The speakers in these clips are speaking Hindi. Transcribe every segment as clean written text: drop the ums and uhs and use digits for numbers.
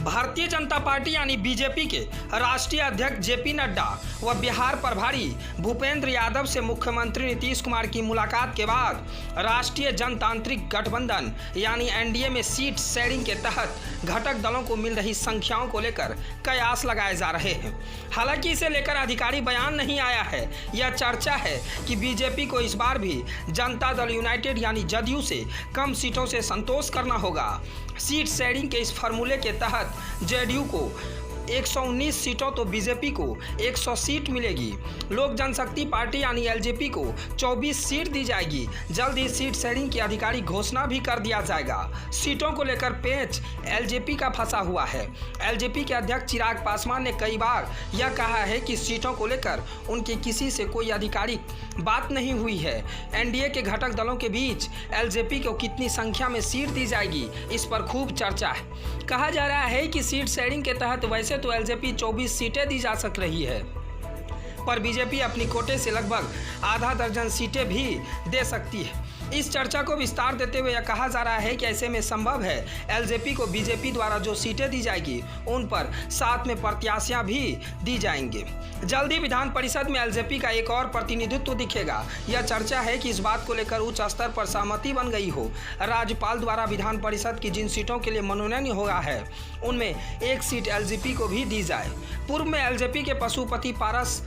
भारतीय जनता पार्टी यानी बीजेपी के राष्ट्रीय अध्यक्ष जेपी नड्डा व बिहार प्रभारी भूपेंद्र यादव से मुख्यमंत्री नीतीश कुमार की मुलाकात के बाद राष्ट्रीय जनतांत्रिक गठबंधन यानी एनडीए में सीट शेयरिंग के तहत घटक दलों को मिल रही संख्याओं को लेकर कयास लगाए जा रहे हैं। हालांकि इसे लेकर आधिकारिक बयान नहीं आया है। यह चर्चा है कि बीजेपी को इस बार भी जनता दल यूनाइटेड यानी जदयू से कम सीटों से संतोष करना होगा। सीट शेयरिंग के इस फार्मूले के तहत जेडीयू को 119 सीटों तो बीजेपी को 100 सीट मिलेगी। लोक जनशक्ति पार्टी यानी एलजेपी को 24 सीट दी जाएगी। जल्द ही सीट शेयरिंग की आधिकारिक घोषणा भी कर दिया जाएगा। सीटों को लेकर पेच एलजेपी का फंसा हुआ है। एलजेपी के अध्यक्ष चिराग पासवान ने कई बार यह कहा है कि सीटों को लेकर उनके किसी से कोई आधिकारिक बात नहीं हुई है। एनडीए के घटक दलों के बीच एलजेपी को कितनी संख्या में सीट दी जाएगी, इस पर खूब चर्चा है। कहा जा रहा है कि सीट शेयरिंग के तहत वैसे तो एलजेपी 24 सीटें दी जा सक रही है, पर बीजेपी अपनी कोटे से लगभग आधा दर्जन सीटें भी दे सकती है। इस चर्चा को विस्तार देते हुए यह कहा जा रहा है कि ऐसे में संभव है एलजेपी को बीजेपी द्वारा जो सीटें दी जाएगी उन पर साथ में प्रत्याशियां भी दी जाएंगे। जल्द ही विधान परिषद में एलजेपी का एक और प्रतिनिधित्व दिखेगा। यह चर्चा है कि इस बात को लेकर उच्च स्तर पर सहमति बन गई हो। राज्यपाल द्वारा विधान परिषद की जिन सीटों के लिए मनोनयन हुआ है उनमें एक सीट एलजेपी को भी दी जाए। पूर्व में एलजेपी के पशुपति पारस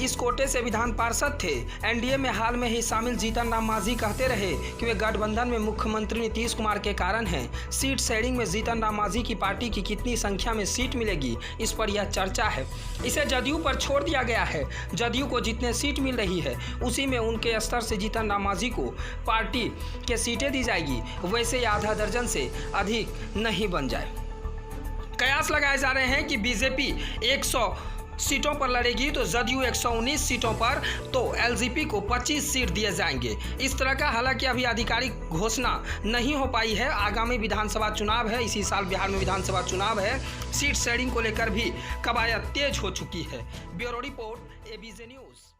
इस कोटे से विधान पार्षद थे। एनडीए में हाल में ही शामिल जीतन राम मांझी कहते रहे कि वे गठबंधन में मुख्यमंत्री नीतीश कुमार के कारण हैं। सीट शेयरिंग में जीतन राम मांझी की पार्टी की कितनी संख्या में सीट मिलेगी, इस पर यह चर्चा है। इसे जदयू पर छोड़ दिया गया है। जदयू को जितने सीट मिल रही है उसी में उनके स्तर से जीतन राम मांझी को पार्टी के सीटें दी जाएगी। वैसे आधा दर्जन से अधिक नहीं बन जाए। कयास लगाए जा रहे हैं कि बीजेपी 100 सीटों पर लड़ेगी तो जदयू 119 सीटों पर, तो एलजेपी को 25 सीट दिए जाएंगे। इस तरह का हालांकि अभी आधिकारिक घोषणा नहीं हो पाई है। आगामी विधानसभा चुनाव है, इसी साल बिहार में विधानसभा चुनाव है। सीट शेयरिंग को लेकर भी कवायद तेज हो चुकी है। Bureau report ABJ news.